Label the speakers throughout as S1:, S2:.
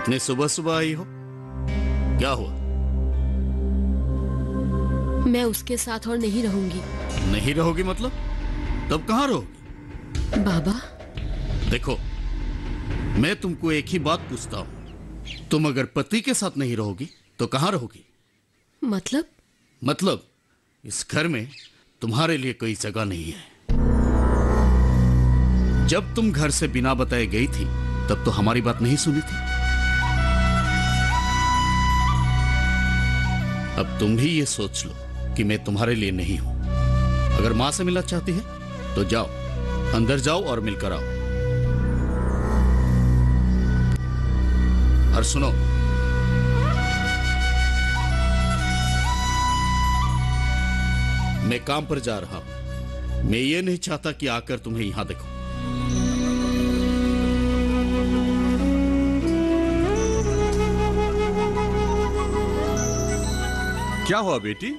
S1: इतने सुबह सुबह आई हो, क्या हुआ?
S2: मैं उसके साथ और नहीं रहूंगी।
S1: नहीं रहोगी मतलब? तब कहाँ रहोगी?
S2: बाबा
S1: देखो, मैं तुमको एक ही बात पूछता हूँ, तुम अगर पति के साथ नहीं रहोगी तो कहाँ रहोगी?
S2: मतलब
S1: इस घर में तुम्हारे लिए कोई जगह नहीं है। जब तुम घर से बिना बताए गई थी तब तो हमारी बात नहीं सुनी थी। अब तुम भी ये सोच लो कि मैं तुम्हारे लिए नहीं हूं। अगर मां से मिलना चाहती है तो जाओ, अंदर जाओ और मिलकर आओ। और सुनो, मैं काम पर जा रहा हूं। मैं ये नहीं चाहता कि आकर तुम्हें यहां देखूं।
S3: क्या हुआ बेटी,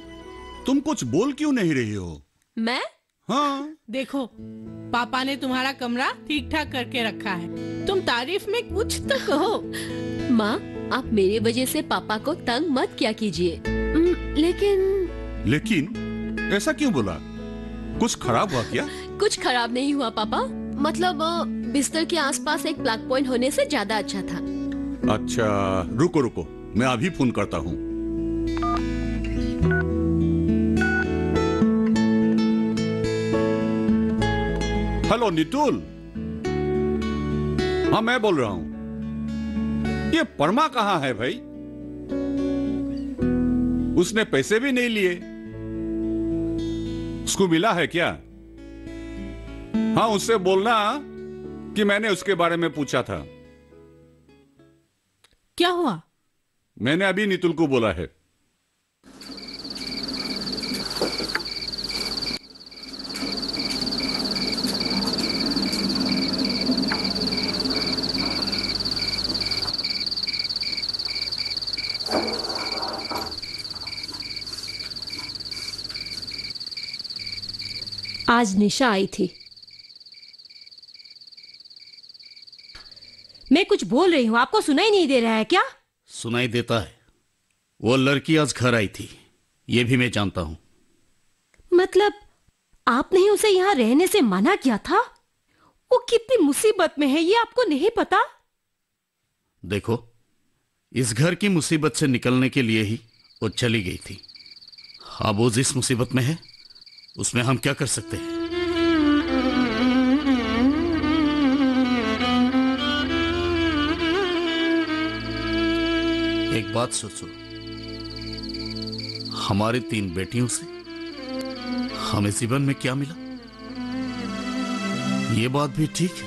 S3: तुम कुछ बोल क्यों नहीं रही हो?
S2: मैं?
S3: हाँ,
S4: देखो, पापा ने तुम्हारा कमरा ठीक ठाक करके रखा है। तुम तारीफ में कुछ तो कहो।
S2: माँ, आप मेरे वजह से पापा को तंग मत किया कीजिए।
S3: लेकिन ऐसा क्यों बोला? कुछ खराब हुआ क्या?
S2: कुछ खराब नहीं हुआ पापा। मतलब बिस्तर के आसपास एक प्लग पॉइंट होने से ज्यादा अच्छा था।
S3: अच्छा, रुको रुको, मैं अभी फोन करता हूँ। हेलो नितुल। हाँ, मैं बोल रहा हूँ। ये परमा कहाँ है भाई? उसने पैसे भी नहीं लिए। उसको मिला है क्या? हाँ, उससे बोलना कि मैंने उसके बारे में पूछा था।
S4: क्या हुआ?
S3: मैंने अभी नितुल को बोला है।
S5: आज निशा आई थी। मैं कुछ बोल रही हूं, आपको सुनाई नहीं दे रहा है क्या?
S1: सुनाई देता है। वो लड़की आज घर आई थी, ये भी मैं जानता हूं।
S5: मतलब आपने ही उसे यहां रहने से मना किया था? वो कितनी मुसीबत में है ये आपको नहीं पता?
S1: देखो, इस घर की मुसीबत से निकलने के लिए ही वो चली गई थी। अब वो जिस मुसीबत में है उसमें हम क्या कर सकते हैं? एक बात सोचो, हमारी 3 बेटियों से हमें जीवन में क्या मिला? ये बात भी ठीक है।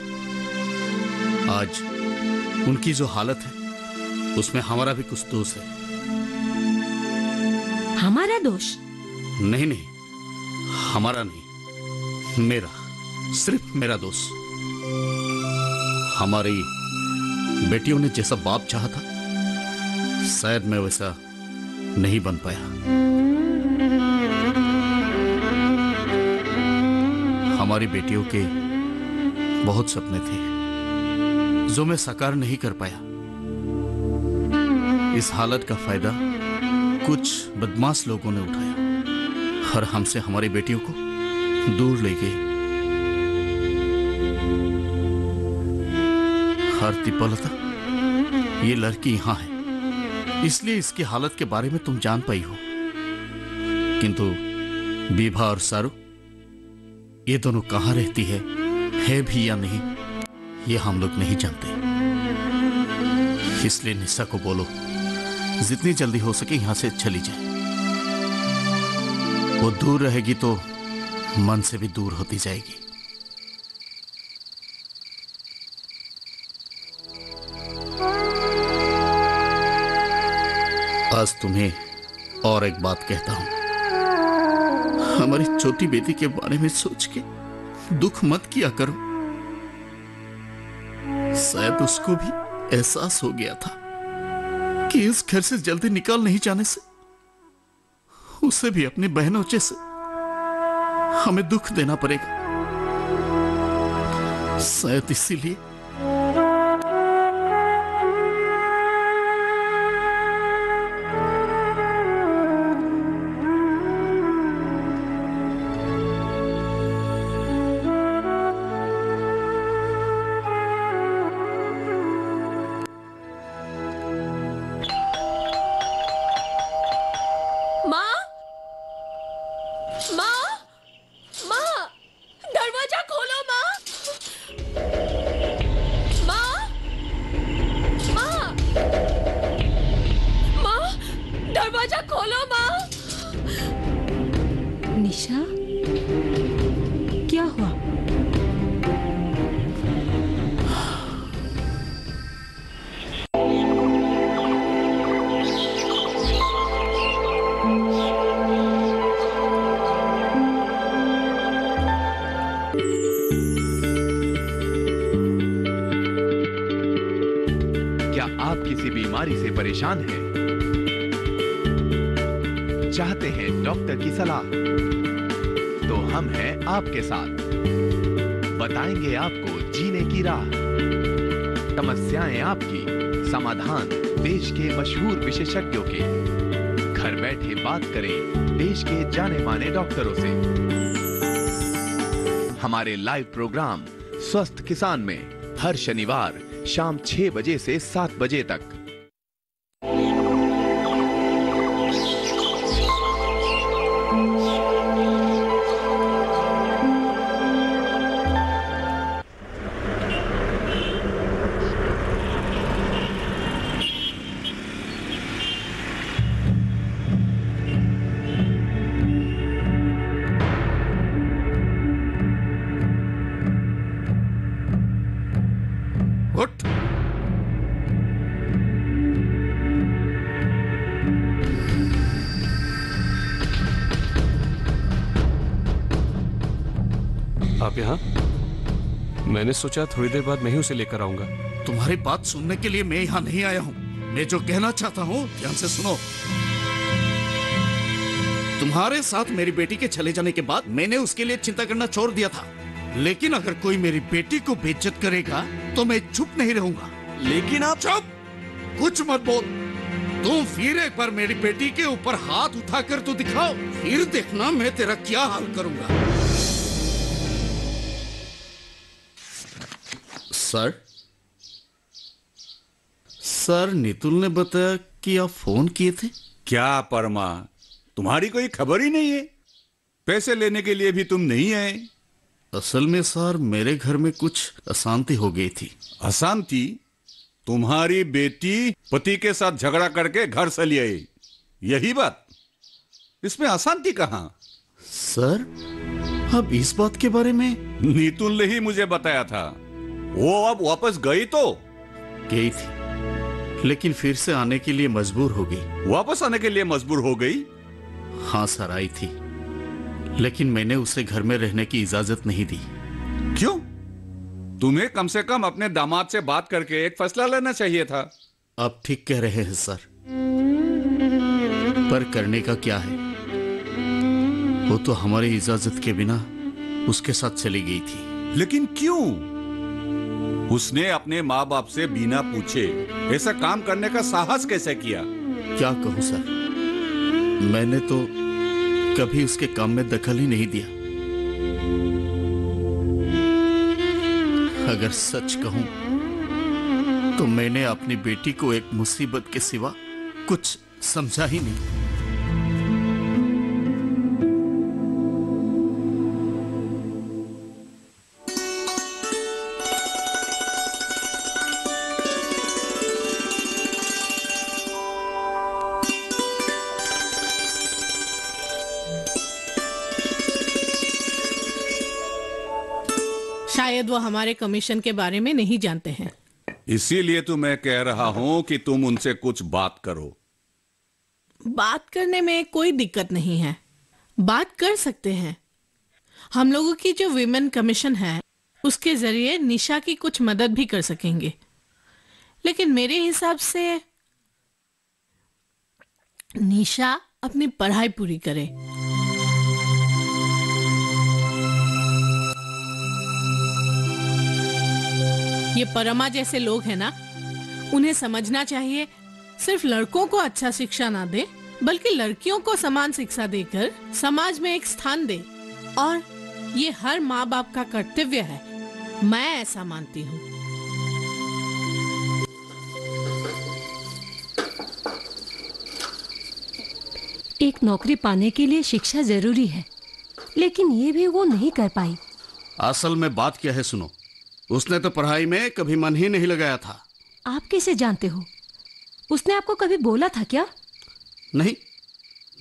S1: आज उनकी जो हालत है उसमें हमारा भी कुछ दोष है।
S5: हमारा दोष?
S1: नहीं नहीं, हमारा नहीं, मेरा, सिर्फ मेरा दोस्त। हमारी बेटियों ने जैसा बाप चाहा था, शायद मैं वैसा नहीं बन पाया। हमारी बेटियों के बहुत सपने थे जो मैं साकार नहीं कर पाया। इस हालत का फायदा कुछ बदमाश लोगों ने उठाया और हमसे हमारी बेटियों को दूर ले गए। हरतिपलता, ये लड़की यहां है इसलिए इसकी हालत के बारे में तुम जान पाई हो, किंतु विभा और सारू, ये दोनों कहां रहती है भी या नहीं, ये हम लोग नहीं जानते। इसलिए निशा को बोलो जितनी जल्दी हो सके यहां से चली जाए। वो दूर रहेगी तो मन से भी दूर होती जाएगी। आज तुम्हें और एक बात कहता हूं, हमारी छोटी बेटी के बारे में सोच के दुख मत किया करो। शायद उसको भी एहसास हो गया था कि इस घर से जल्दी निकाल नहीं जाने से उसे भी अपनी बहनों जैसे हमें दुख देना पड़ेगा। शायद इसीलिए
S6: आप किसी बीमारी से परेशान हैं, चाहते हैं डॉक्टर की सलाह, तो हम हैं आपके साथ, बताएंगे आपको जीने की राह। समस्याएं आपकी, समाधान देश के मशहूर विशेषज्ञों के। घर बैठे बात करें देश के जाने माने डॉक्टरों से। हमारे लाइव प्रोग्राम स्वस्थ किसान में हर शनिवार शाम 6 बजे से 7 बजे तक।
S1: उठ।
S7: आप यहाँ? मैंने सोचा थोड़ी देर बाद मैं ही उसे लेकर आऊंगा।
S1: तुम्हारी बात सुनने के लिए मैं यहाँ नहीं आया हूँ। मैं जो कहना चाहता हूँ ध्यान से सुनो। तुम्हारे साथ मेरी बेटी के चले जाने के बाद मैंने उसके लिए चिंता करना छोड़ दिया था, लेकिन अगर कोई मेरी बेटी को बेइज्जत करेगा तो मैं चुप नहीं रहूंगा।
S7: लेकिन आप
S1: चुप, कुछ मत बोल। तुम फिर एक बार मेरी बेटी के ऊपर हाथ उठाकर तो दिखाओ, फिर देखना मैं तेरा क्या हाल करूंगा। सर, नितुल ने बताया कि आप फोन किए थे।
S3: क्या परमा, तुम्हारी कोई खबर ही नहीं है? पैसे लेने के लिए भी तुम नहीं आए।
S1: असल में सर, मेरे घर में कुछ अशांति हो गई थी।
S3: अशांति? तुम्हारी बेटी पति के साथ झगड़ा करके घर से ले आई, यही बात? इसमें अशांति कहां?
S1: सर, अब इस बात के बारे में
S3: नीतुल ने ही मुझे बताया था। वो अब वापस गई तो
S1: गई थी, लेकिन फिर से आने के लिए मजबूर हो गई।
S3: वापस आने के लिए मजबूर हो गई?
S1: हाँ सर, आई थी, लेकिन मैंने उसे घर में रहने की इजाजत नहीं दी।
S3: क्यों? तुम्हें कम से कम अपने दामाद से बात करके एक फैसला लेना चाहिए था।
S1: आप ठीक कह रहे हैं सर, पर करने का क्या है? वो तो हमारी इजाजत के बिना उसके साथ चली गई थी।
S3: लेकिन क्यों? उसने अपने माँ बाप से बिना पूछे ऐसा काम करने का साहस कैसे किया?
S1: क्या कहूं सर, मैंने तो कभी उसके काम में दखल ही नहीं दिया। अगर सच कहूं तो मैंने अपनी बेटी को एक मुसीबत के सिवा कुछ समझा ही नहीं।
S4: शायद वो हमारे कमीशन के बारे में नहीं जानते हैं।
S3: इसीलिए तो मैं कह रहा हूं कि तुम उनसे कुछ बात करो।
S4: बात करने में कोई दिक्कत नहीं है, बात कर सकते हैं। हम लोगों की जो विमेन कमीशन है उसके जरिए निशा की कुछ मदद भी कर सकेंगे, लेकिन मेरे हिसाब से निशा अपनी पढ़ाई पूरी करे। ये परमा जैसे लोग हैं ना, उन्हें समझना चाहिए सिर्फ लड़कों को अच्छा शिक्षा ना दे, बल्कि लड़कियों को समान शिक्षा देकर समाज में एक स्थान दे, और ये हर माँ बाप का कर्तव्य है। मैं ऐसा मानती हूँ।
S5: एक नौकरी पाने के लिए शिक्षा जरूरी है, लेकिन ये भी वो नहीं कर पाई।
S1: असल में बात क्या है सुनो, उसने तो पढ़ाई में कभी मन ही नहीं लगाया था।
S5: आप कैसे जानते हो? उसने आपको कभी बोला था क्या?
S1: नहीं,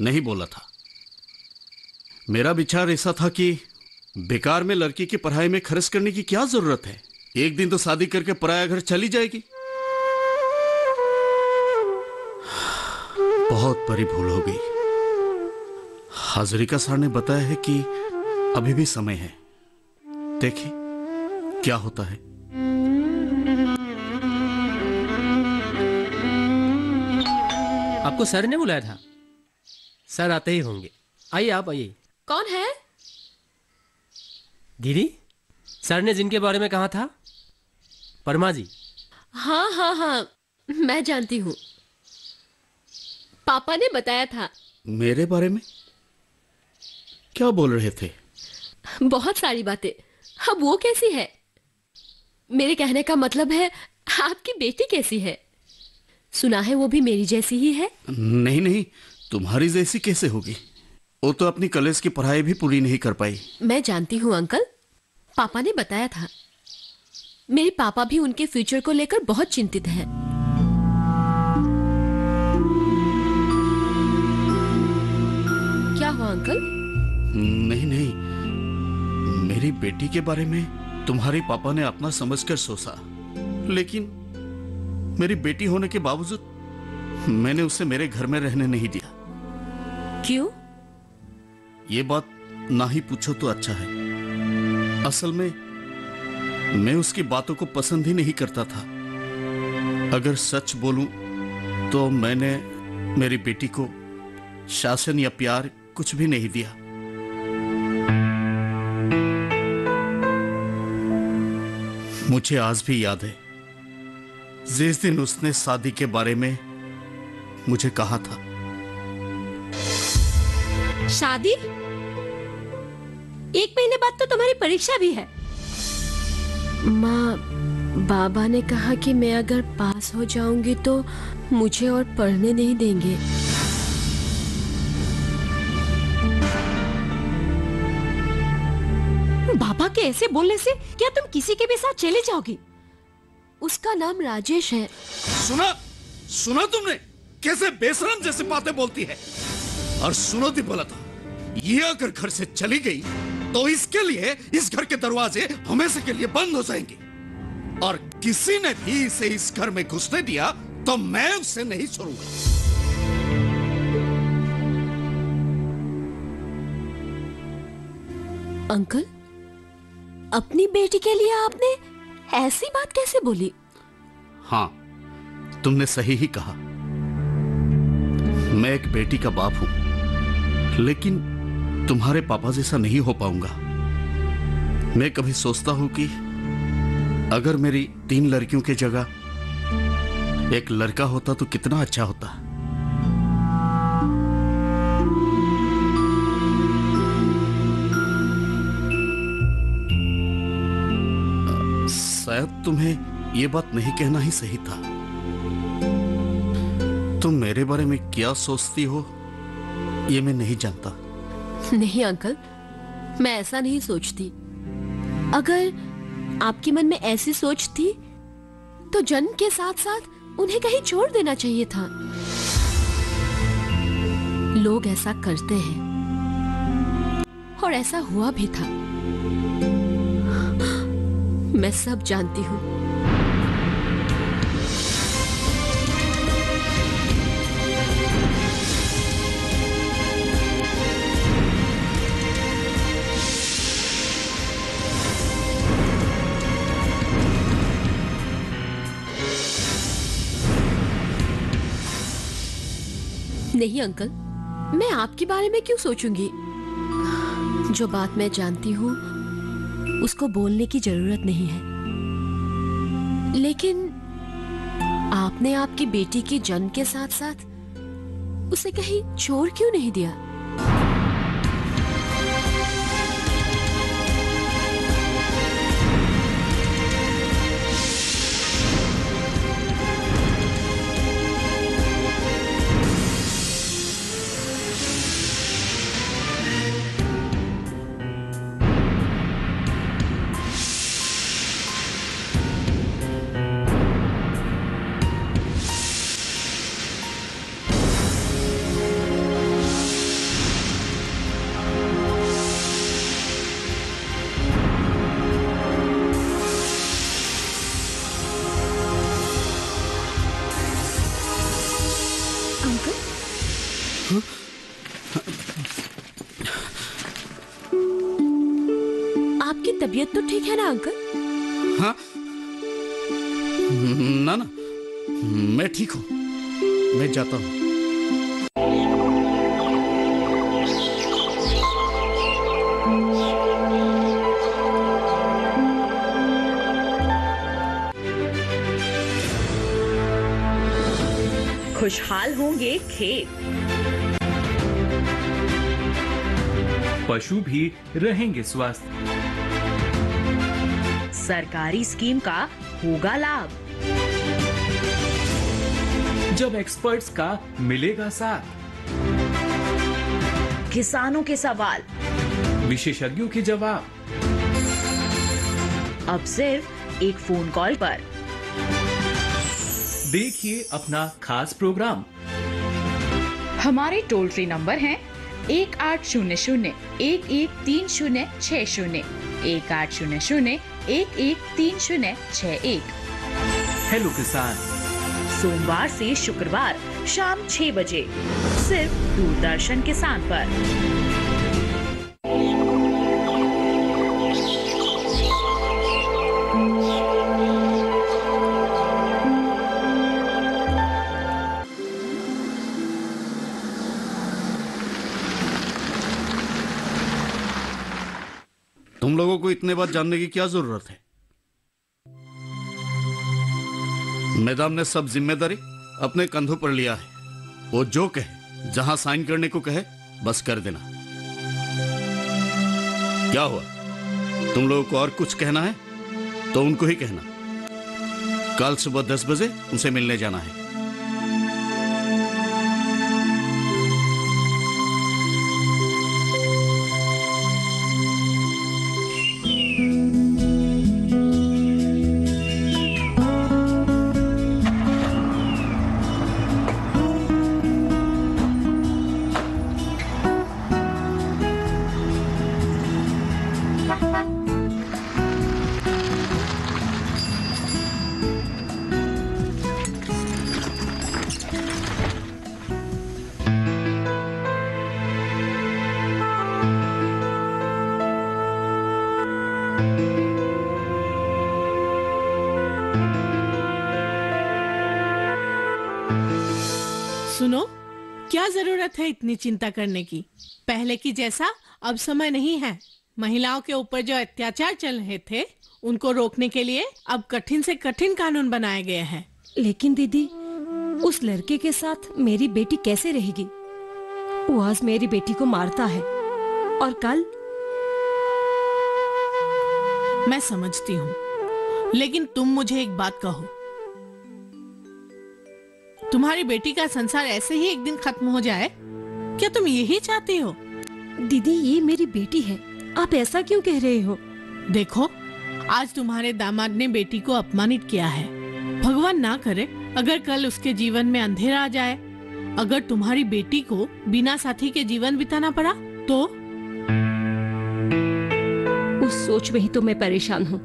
S1: नहीं बोला था। मेरा विचार ऐसा था कि बेकार में लड़की की पढ़ाई में खर्च करने की क्या जरूरत है। एक दिन तो शादी करके पराया घर चली जाएगी। बहुत बड़ी भूल हो गई। हाजरिका सर ने बताया है कि अभी भी समय है, देखिए क्या होता है।
S8: आपको सर ने बुलाया था? सर आते ही होंगे। आइए, आप आइए।
S2: कौन है?
S8: दीदी, सर ने जिनके बारे में कहा था, परमा जी।
S2: हाँ हाँ हाँ, मैं जानती हूँ। पापा ने बताया था।
S1: मेरे बारे में क्या बोल रहे थे?
S2: बहुत सारी बातें। अब वो कैसी है? मेरे कहने का मतलब है, आपकी बेटी कैसी है? सुना है वो भी मेरी जैसी ही है।
S1: नहीं नहीं, तुम्हारी जैसी कैसे होगी? वो तो अपनी कॉलेज की पढ़ाई भी पूरी नहीं कर पाई।
S2: मैं जानती हूँ अंकल, पापा ने बताया था। मेरे पापा भी उनके फ्यूचर को लेकर बहुत चिंतित हैं। क्या हुआ अंकल?
S1: नहीं नहीं, मेरी बेटी के बारे में तुम्हारे पापा ने अपना समझकर सोचा, लेकिन मेरी बेटी होने के बावजूद मैंने उसे मेरे घर में रहने नहीं दिया।
S2: क्यों?
S1: ये बात ना ही पूछो तो अच्छा है। असल में मैं उसकी बातों को पसंद ही नहीं करता था। अगर सच बोलूं तो मैंने मेरी बेटी को शासन या प्यार कुछ भी नहीं दिया। मुझे आज भी याद है जिस दिन उसने शादी के बारे में मुझे कहा था।
S5: शादी? 1 महीने बाद तो तुम्हारी परीक्षा भी है।
S2: माँ, बाबा ने कहा कि मैं अगर पास हो जाऊंगी तो मुझे और पढ़ने नहीं देंगे।
S5: बाबा के ऐसे बोलने से क्या तुम किसी के भी साथ चले जाओगी?
S2: उसका नाम राजेश है।
S1: सुना सुना तुमने कैसे बेशरम जैसे बातें बोलती है? और सुनो दिपलता, था ये अगर घर से चली गई तो इसके लिए इस घर के दरवाजे हमेशा के लिए बंद हो जाएंगे, और किसी ने भी इसे इस घर में घुसने दिया तो मैं उसे नहीं छोड़ूंगा।
S2: अंकल, अपनी बेटी के लिए आपने ऐसी बात कैसे बोली?
S1: हाँ, तुमने सही ही कहा। मैं एक बेटी का बाप हूं, लेकिन तुम्हारे पापा जैसा नहीं हो पाऊंगा। मैं कभी सोचता हूं कि अगर मेरी 3 लड़कियों की जगह एक लड़का होता तो कितना अच्छा होता। शायद तुम्हें यह बात नहीं कहना ही सही था। तुम मेरे बारे में क्या सोचती हो ये मैं नहीं जानता।
S2: नहीं अंकल, मैं ऐसा नहीं सोचती। अगर आपके मन में ऐसी सोच थी तो जन्म के साथ साथ उन्हें कहीं छोड़ देना चाहिए था। लोग ऐसा करते हैं और ऐसा हुआ भी था। मैं सब जानती हूँ। नहीं अंकल, मैं आपके बारे में क्यों सोचूंगी? जो बात मैं जानती हूँ उसको बोलने की जरूरत नहीं है। लेकिन आपने आपकी बेटी के जन्म के साथ साथ उसे कहीं छोड़ क्यों नहीं दिया? आपकी तबीयत तो ठीक है ना अंकल?
S1: हाँ, ना ना, मैं ठीक हूं। मैं जाता हूं।
S9: खुशहाल होंगे खेत,
S10: पशु भी रहेंगे स्वस्थ।
S9: सरकारी स्कीम का होगा लाभ,
S10: जब एक्सपर्ट्स का मिलेगा साथ,
S9: किसानों के सवाल,
S10: विशेषज्ञों के जवाब,
S9: अब सिर्फ एक फोन कॉल पर।
S10: देखिए अपना खास प्रोग्राम।
S11: हमारे टोल फ्री नंबर हैं 1800-113060, 1800-113061।
S10: हेलो किसान,
S9: सोमवार से शुक्रवार शाम 6 बजे सिर्फ दूरदर्शन किसान पर।
S1: तुम लोगों को इतने बात जानने की क्या जरूरत है? मैदान ने सब जिम्मेदारी अपने कंधों पर लिया है। वो जो कहे, जहां साइन करने को कहे, बस कर देना। क्या हुआ? तुम लोगों को और कुछ कहना है तो उनको ही कहना। कल सुबह 10 बजे उनसे मिलने जाना है।
S4: सुनो, क्या जरूरत है इतनी चिंता करने की? पहले की जैसा अब समय नहीं है। महिलाओं के ऊपर जो अत्याचार चल रहे थे, उनको रोकने के लिए अब कठिन से कठिन कानून बनाए गए हैं।
S5: लेकिन दीदी, उस लड़के के साथ मेरी बेटी कैसे रहेगी? वो आज मेरी बेटी को मारता है और कल।
S4: मैं समझती हूँ, लेकिन तुम मुझे एक बात कहो, तुम्हारी बेटी का संसार ऐसे ही एक दिन खत्म हो जाए? क्या तुम यही चाहती हो?
S5: दीदी, ये मेरी बेटी है, आप ऐसा क्यों कह रहे हो?
S4: देखो, आज तुम्हारे दामाद ने बेटी को अपमानित किया है। भगवान ना करे अगर कल उसके जीवन में अंधेरा आ जाए, अगर तुम्हारी बेटी को बिना साथी के जीवन बिताना पड़ा तो?
S5: उस सोच में ही तो मैं परेशान हूँ।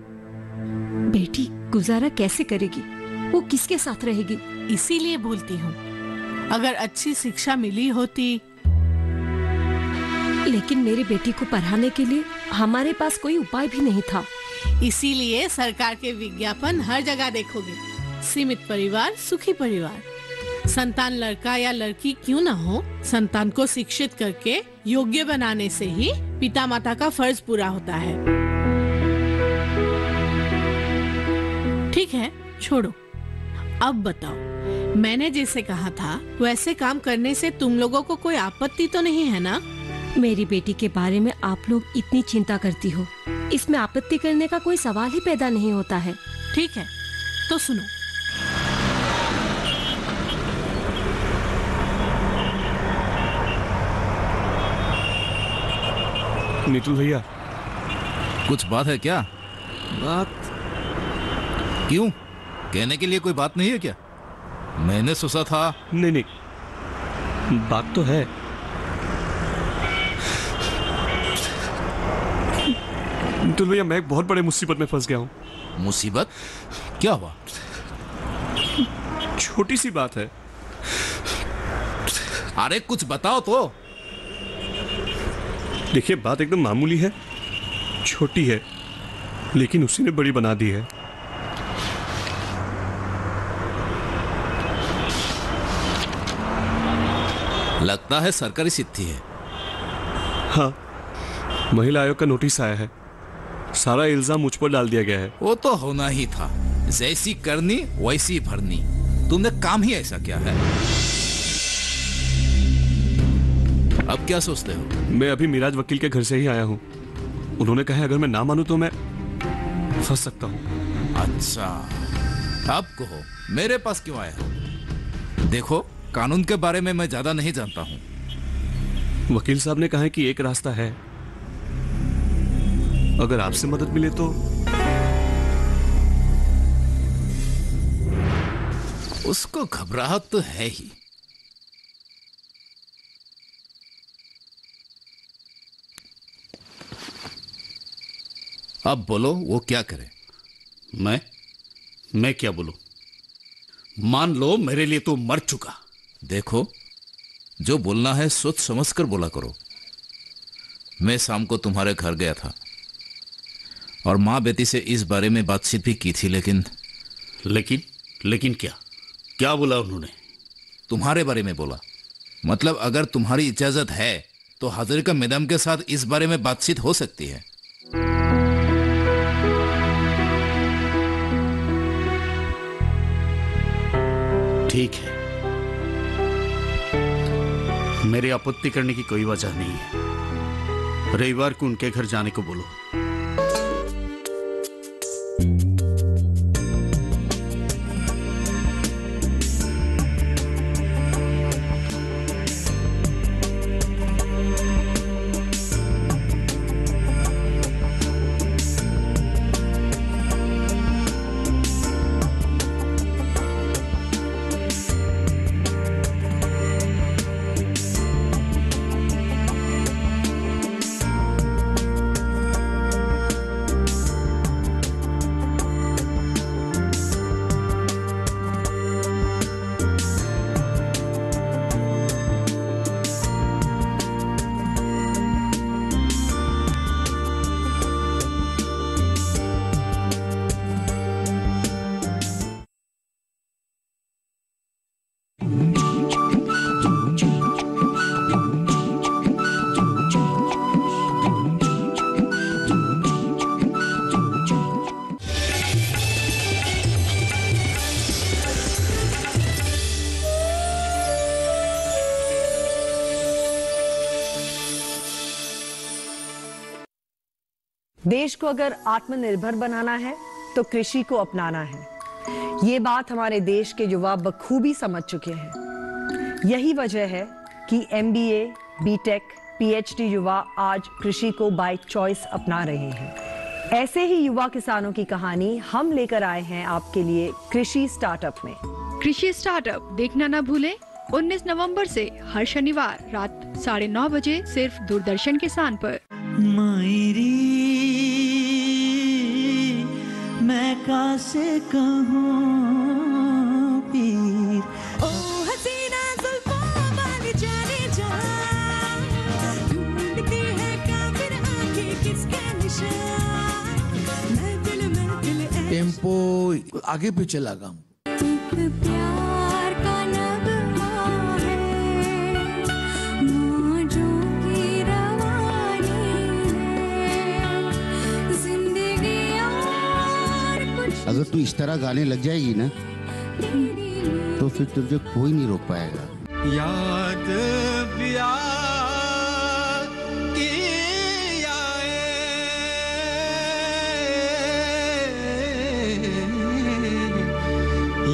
S5: बेटी गुजारा कैसे करेगी? वो किसके साथ रहेगी?
S4: इसीलिए बोलती हूँ, अगर अच्छी शिक्षा मिली होती।
S5: लेकिन मेरी बेटी को पढ़ाने के लिए हमारे पास कोई उपाय भी नहीं था।
S4: इसीलिए सरकार के विज्ञापन हर जगह देखोगे, सीमित परिवार सुखी परिवार। संतान लड़का या लड़की क्यों ना हो, संतान को शिक्षित करके योग्य बनाने से ही पिता माता का फर्ज पूरा होता है। ठीक है, छोड़ो। अब बताओ, मैंने जैसे कहा था वैसे काम करने से तुम लोगों को कोई आपत्ति तो नहीं है ना?
S5: मेरी बेटी के बारे में आप लोग इतनी चिंता करती हो, इसमें आपत्ति करने का कोई सवाल ही पैदा नहीं होता है।
S4: ठीक है, तो सुनो।
S7: नीतू भैया,
S12: कुछ बात है क्या?
S7: बात?
S12: क्यों? कहने के लिए कोई बात नहीं है क्या? मैंने सोचा था।
S7: नहीं नहीं, बात तो है। नीतू भैया, मैं एक बहुत बड़े मुसीबत में फंस गया हूँ।
S12: मुसीबत? क्या हुआ?
S7: छोटी सी बात है।
S12: अरे कुछ बताओ तो।
S7: देखिए, बात एकदम मामूली है, छोटी है, लेकिन उसी ने बड़ी बना दी है।
S12: लगता है सरकारी चिट्ठी है।
S7: हाँ, महिला आयोग का नोटिस आया है। सारा इल्जाम मुझ पर डाल दिया गया है।
S12: वो तो होना ही था, जैसी करनी वैसी भरनी। तुमने काम ही ऐसा किया है। अब क्या सोचते हो?
S7: मैं अभी मिराज वकील के घर से ही आया हूँ। उन्होंने कहा है अगर मैं ना मानूं तो मैं फंस सकता हूँ।
S12: अच्छा, अब कहो मेरे पास क्यों आया? देखो, कानून के बारे में मैं ज्यादा नहीं जानता हूँ।
S7: वकील साहब ने कहा है कि एक रास्ता है, अगर आपसे मदद मिले तो।
S12: उसको घबराहट तो है ही। अब बोलो वो क्या करे?
S1: मैं क्या बोलूं? मान लो मेरे लिए तो मर चुका।
S12: देखो, जो बोलना है सोच समझ कर बोला करो। मैं शाम को तुम्हारे घर गया था और माँ बेटी से इस बारे में बातचीत भी की थी,
S1: लेकिन क्या बोला उन्होंने?
S12: तुम्हारे बारे में बोला। मतलब अगर तुम्हारी इजाजत है तो हाजरिका मैडम के साथ इस बारे में बातचीत हो सकती है।
S1: ठीक है, मेरी आपत्ति करने की कोई वजह नहीं है। रविवार को उनके घर जाने को बोलो।
S13: देश को अगर आत्मनिर्भर बनाना है तो कृषि को अपनाना है। ये बात हमारे देश के युवा बखूबी समझ चुके हैं। यही वजह है कि MBA, BTech, PhD युवा आज कृषि को बाय चॉइस अपना रहे हैं। ऐसे ही युवा किसानों की कहानी हम लेकर आए हैं आपके लिए कृषि स्टार्टअप में।
S14: कृषि स्टार्टअप देखना ना भूलें 19 नवंबर से हर शनिवार रात 9:30 बजे सिर्फ दूरदर्शन किसान पर।
S15: मैं कैसे कहूँ पीर, ओ हसीना जुल्फों वाली जाने जा, ढूंढती है काफिर आंखें किसके निशान, मैं दिल
S16: टेम्पो आगे पीछे लगा।
S15: प्यार का नगमा है, मौजों की रवानी है, जिंदगी
S17: अगर तू इस तरह गाने लग जाएगी ना तो फिर तुझे कोई नहीं रोक पाएगा।
S15: याद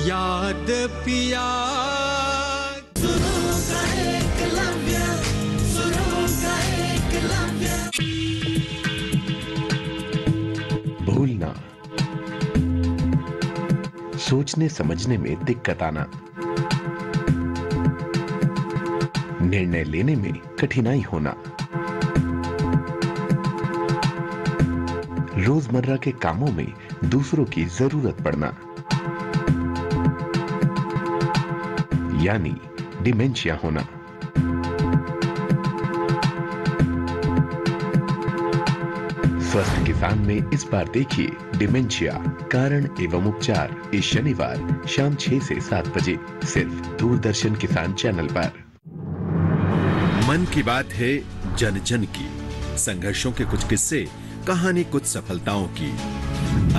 S18: याद पिया
S6: भूलना, सोचने समझने में दिक्कत आना, निर्णय लेने में कठिनाई होना, रोजमर्रा के कामों में दूसरों की जरूरत पड़ना, यानी डिमेंशिया होना। स्वस्थ किसान में इस बार देखिए डिमेंशिया कारण एवं उपचार इस शनिवार शाम 6 से 7 बजे सिर्फ दूरदर्शन किसान चैनल पर।
S19: मन की बात है जन जन की, संघर्षों के कुछ किस्से, कहानी कुछ सफलताओं की,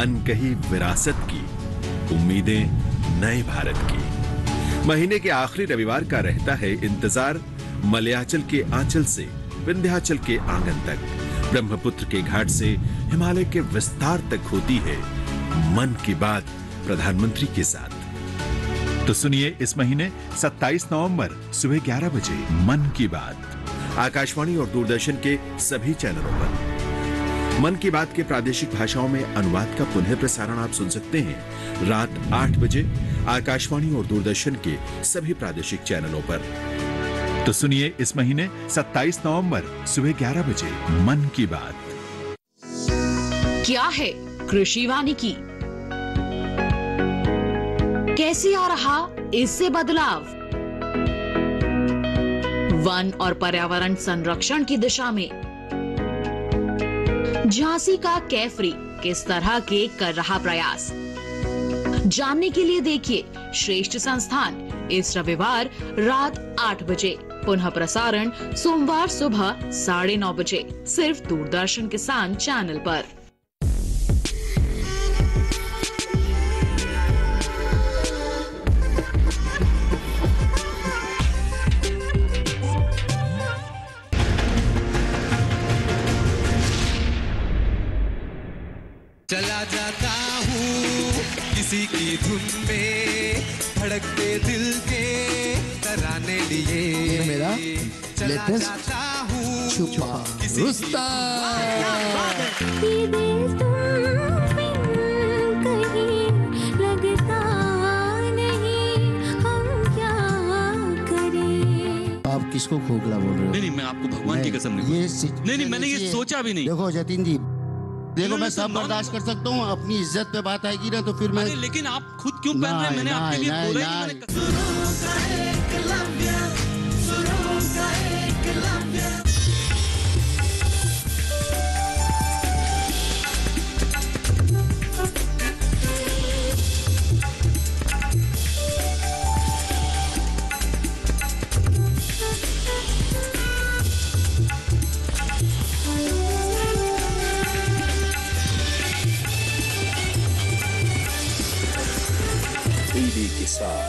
S19: अनकही विरासत की, उम्मीदें नए भारत की। महीने के आखिरी रविवार का रहता है इंतजार मलयाचल के आंचल से विंध्याचल के आंगन तक, ब्रह्मपुत्र के घाट से हिमालय के विस्तार तक होती है मन की बात प्रधानमंत्री के साथ। तो सुनिए इस महीने 27 नवंबर सुबह 11 बजे मन की बात आकाशवाणी और दूरदर्शन के सभी चैनलों पर। मन की बात के प्रादेशिक भाषाओं में अनुवाद का पुनः प्रसारण आप सुन सकते हैं रात 8 बजे आकाशवाणी और दूरदर्शन के सभी प्रादेशिक चैनलों पर। तो सुनिए इस महीने 27 नवंबर सुबह 11 बजे मन की बात।
S9: क्या है कृषि वानिकी? कैसे आ रहा इससे बदलाव? वन और पर्यावरण संरक्षण की दिशा में झांसी का कैफरी किस तरह के कर रहा प्रयास? जानने के लिए देखिए श्रेष्ठ संस्थान इस रविवार रात 8 बजे, पुनः प्रसारण सोमवार सुबह 9:30 बजे, सिर्फ दूरदर्शन किसान चैनल पर।
S18: चला जाता हूँ किसी की धुन में, धड़कते दिल के तराने लिए
S16: मेरा
S18: चला जाता हूँ
S16: छुपा रुस्ता।
S17: आप किसको खोखला बोल रहे हो?
S20: नहीं, मैं आपको भगवान की कसम नहीं, नहीं, मैंने ये सोचा भी नहीं।
S17: देखो जतिन जी, देखो मैं सब बर्दाश्त कर सकता हूँ, अपनी इज्जत पे बात आएगी ना तो फिर मैं।
S20: लेकिन आप खुद क्यों पहन रहे हैं? मैंने आपके लिए बोला ही नहीं।
S21: टीवी के साथ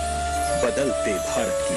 S21: बदलते भारत की